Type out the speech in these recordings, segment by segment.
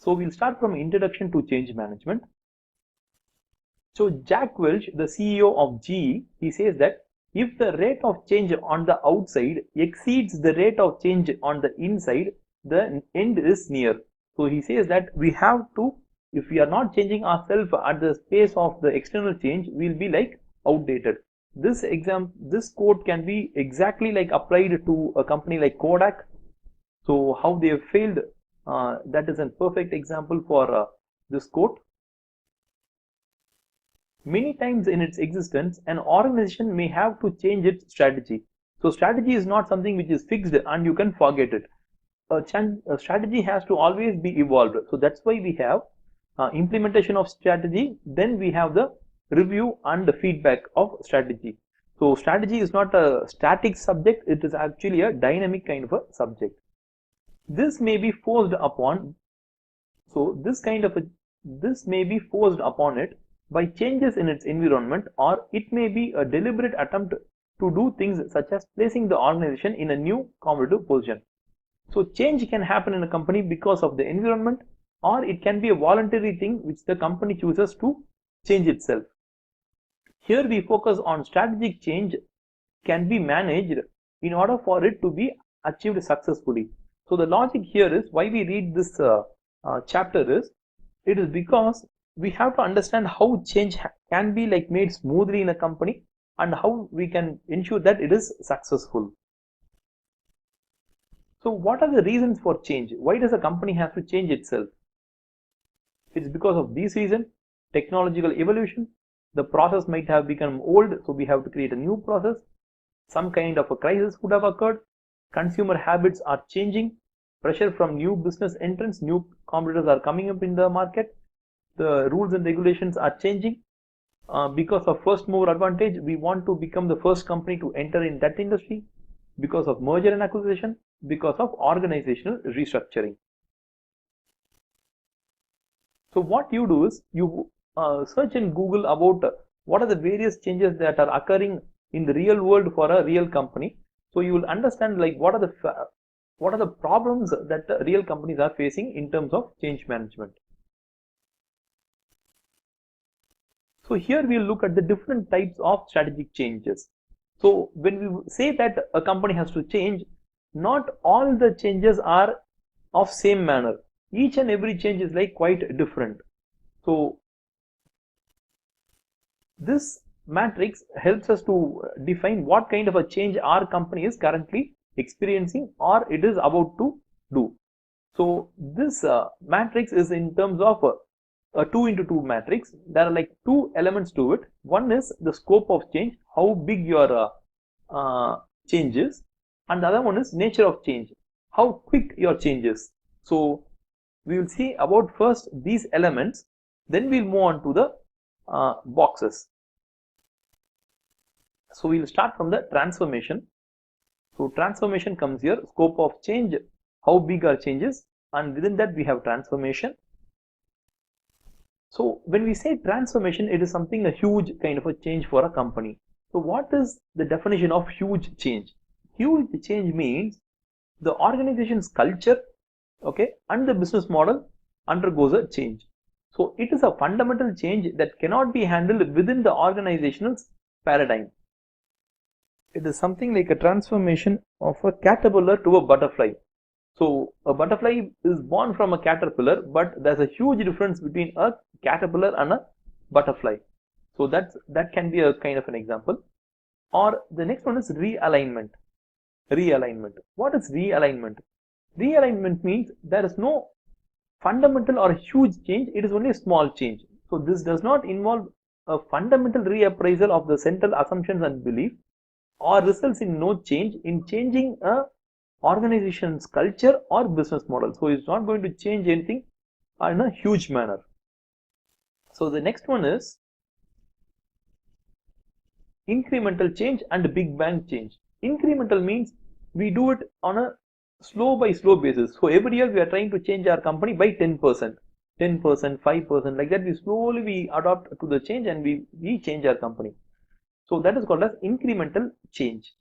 So we'll start from introduction to change management. So Jack Welch, the CEO of GE, he says that if the rate of change on the outside exceeds the rate of change on the inside, the end is near. So he says that we have to, if we are not changing ourselves at the pace of the external change, we'll be like outdated. This quote can be exactly like applied to a company like Kodak. So how they have failed, that is a perfect example for this quote. Many times in its existence, an organization may have to change its strategy. So strategy is not something which is fixed and you can forget it. A strategy has to always be evolved. So that's why we have implementation of strategy, then we have the review and the feedback of strategy. So strategy is not a static subject, it is actually a dynamic kind of a subject. This may be forced upon, so this may be forced upon it by changes in its environment, or it may be a deliberate attempt to do things such as placing the organization in a new competitive position. So change can happen in a company because of the environment, or it can be a voluntary thing which the company chooses to change itself. Here we focus on strategic change can be managed in order for it to be achieved successfully. So the logic here is why we read this chapter is, it is because we have to understand how change can be like made smoothly in a company and how we can ensure that it is successful. So what are the reasons for change? Why does a company have to change itself? It's because of these reasons: technological evolution, the process might have become old, so we have to create a new process. Some kind of a crisis could have occurred. Consumer habits are changing. Pressure from new business entrants, new competitors are coming up in the market. The rules and regulations are changing. Because of first mover advantage, we want to become the first company to enter in that industry. Because of merger and acquisition, because of organizational restructuring. So what you do is you search in Google about what are the various changes that are occurring in the real world for a real company. So you will understand like what are the problems that the real companies are facing in terms of change management. So here we will look at the different types of strategic changes. So when we say that a company has to change, not all the changes are of same manner. Each and every change is like quite different. So this matrix helps us to define what kind of a change our company is currently experiencing or it is about to do. So this matrix is in terms of a 2 into 2 matrix. There are like two elements to it. One is the scope of change, how big your change is, and the other one is nature of change, how quick your change is. So we will see about first these elements, then we'll move on to the boxes. So we'll start from the transformation. So transformation comes here, scope of change, how big are changes, and within that we have transformation. So when we say transformation, it is something a huge kind of a change for a company. So what is the definition of huge change? Huge change means the organization's culture, okay, and the business model undergoes a change. So it is a fundamental change that cannot be handled within the organizational paradigm. It is something like a transformation of a caterpillar to a butterfly. So a butterfly is born from a caterpillar, but there's a huge difference between a caterpillar and a butterfly. So that can be a kind of an example. Or the next one is realignment. Realignment. What is realignment? Realignment means there is no fundamental or huge change, it is only a small change. So this does not involve a fundamental reappraisal of the central assumptions and beliefs, or results in no change in changing a organization's culture or business model. So it's not going to change anything in a huge manner. So the next one is incremental change and big bang change. Incremental means we do it on a slow by slow basis. So every year we are trying to change our company by 10%, 10%, 5%, like that. We slowly adopt to the change and we change our company. So that is called as incremental change.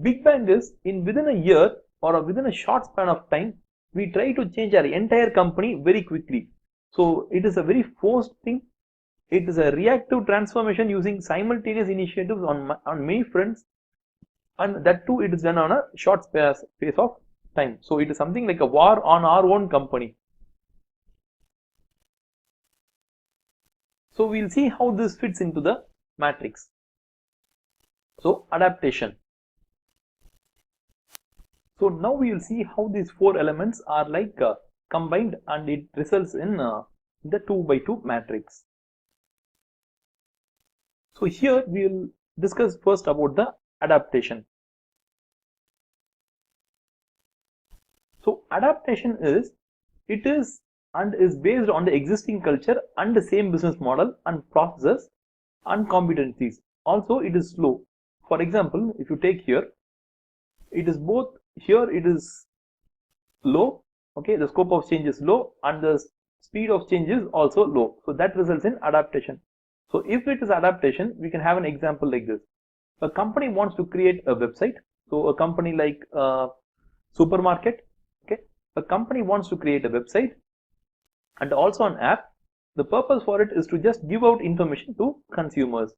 Big bang is within a year or within a short span of time, we try to change our entire company very quickly. So it is a very forced thing. It is a reactive transformation using simultaneous initiatives on many fronts, and that too it is done on a short space of time. So it is something like a war on our own company. So we'll see how this fits into the matrix. So adaptation. So now we will see how these four elements are like combined, and it results in the 2 by 2 matrix. So here we will discuss first about the adaptation. So adaptation is based on the existing culture and the same business model and processes and competencies. Also it is slow. For example, if you take here, it is both, here it is low, okay, the scope of change is low and the speed of change is also low. So that results in adaptation. So if it is adaptation, we can have an example like this. A company wants to create a website. So a company like supermarket, okay, a company wants to create a website and also an app. The purpose for it is to just give out information to consumers.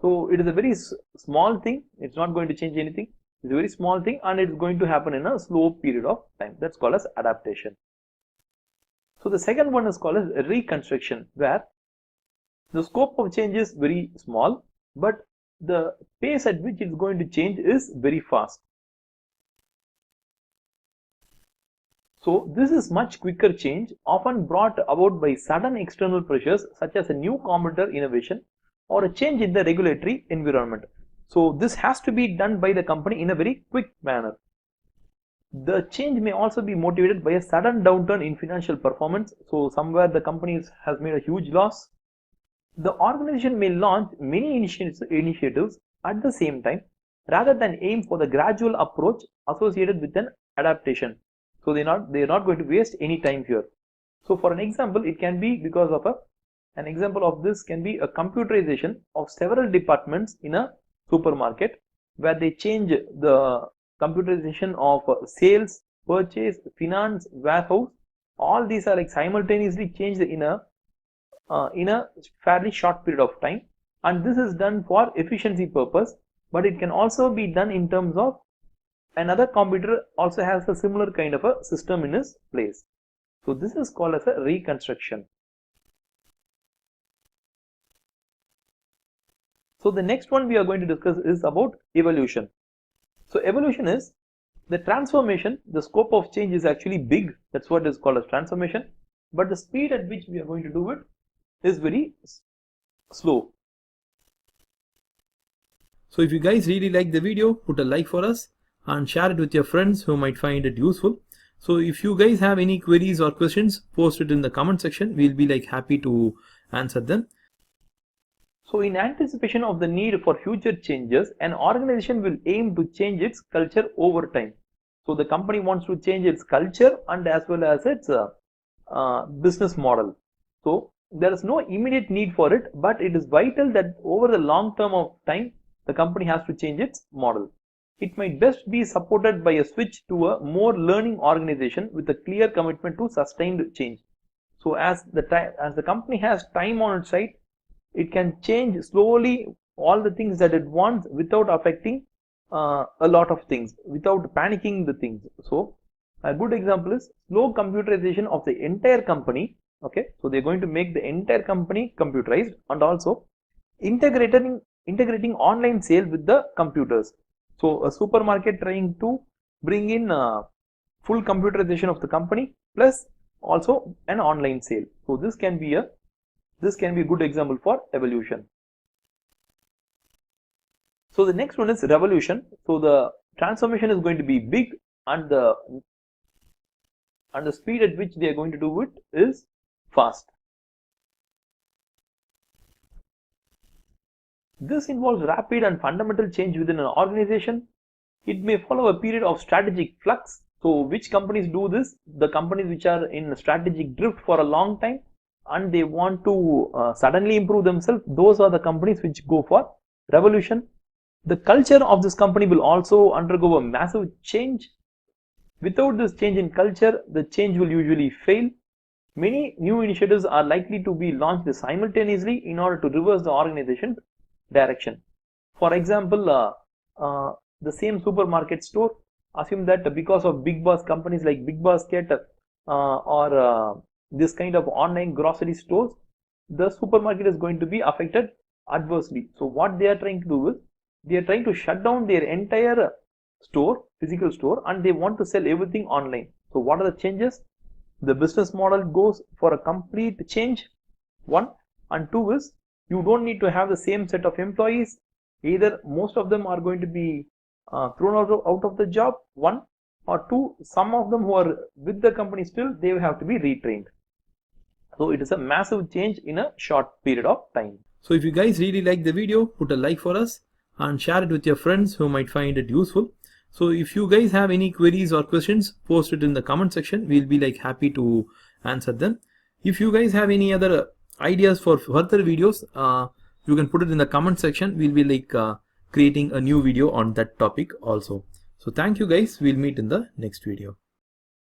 So it is a very small thing. It's not going to change anything. It's a very small thing, and it's going to happen in a slow period of time. That's called as adaptation. So the second one is called as reconstruction, where the scope of change is very small, but the pace at which it's going to change is very fast. So this is much quicker change, often brought about by sudden external pressures such as a new competitor innovation or a change in the regulatory environment. So this has to be done by the company in a very quick manner. The change may also be motivated by a sudden downturn in financial performance. So somewhere the company has made a huge loss. The organization may launch many initiatives at the same time rather than aim for the gradual approach associated with an adaptation. So they are not going to waste any time here. So for an example, it can be because of an example of this can be a computerization of several departments in a supermarket, where they change the computerization of sales, purchase, finance, warehouse. All these are like simultaneously changed in a fairly short period of time, and this is done for efficiency purpose, but it can also be done in terms of another competitor also has a similar kind of a system in its place. So this is called as a reconstruction. So the next one we are going to discuss is about evolution. So evolution is the transformation. The scope of change is actually big. That's what is called as transformation. But the speed at which we are going to do it is very slow. So if you guys really like the video, put a like for us and share it with your friends who might find it useful. So if you guys have any queries or questions, post it in the comment section. We'll be like happy to answer them. So in anticipation of the need for future changes, an organization will aim to change its culture over time. So the company wants to change its culture and as well as its business model. So there is no immediate need for it, but it is vital that over the long term of time, the company has to change its model. It might best be supported by a switch to a more learning organization with a clear commitment to sustained change. So as the company has time on its side, it can change slowly all the things that it wants without affecting a lot of things, without panicking the things. So a good example is slow computerization of the entire company. Okay, so they're going to make the entire company computerized, and also integrating online sales with the computers. So a supermarket trying to bring in full computerization of the company plus also an online sale. So this can be a good example for evolution. So the next one is revolution. So the transformation is going to be big, and the speed at which they are going to do it is fast. This involves rapid and fundamental change within an organization. It may follow a period of strategic flux. So which companies do this? The companies which are in strategic drift for a long time and they want to suddenly improve themselves, those are the companies which go for revolution. The culture of this company will also undergo a massive change. Without this change in culture, the change will usually fail. Many new initiatives are likely to be launched simultaneously in order to reverse the organization's direction. For example, the same supermarket store, assume that because of big boss companies like Big Basket or this kind of online grocery stores, the supermarket is going to be affected adversely. So what they are trying to do is they are trying to shut down their entire store, physical store, and they want to sell everything online. So what are the changes? The business model goes for a complete change, one, and two is you don't need to have the same set of employees. Either most of them are going to be thrown out of the job, one, or two, some of them who are with the company still, they will have to be retrained. So it is a massive change in a short period of time. So if you guys really like the video, put a like for us and share it with your friends who might find it useful. So if you guys have any queries or questions, post it in the comment section. We'll be like happy to answer them. If you guys have any other ideas for further videos, you can put it in the comment section. We'll be like creating a new video on that topic also. So thank you guys. We'll meet in the next video.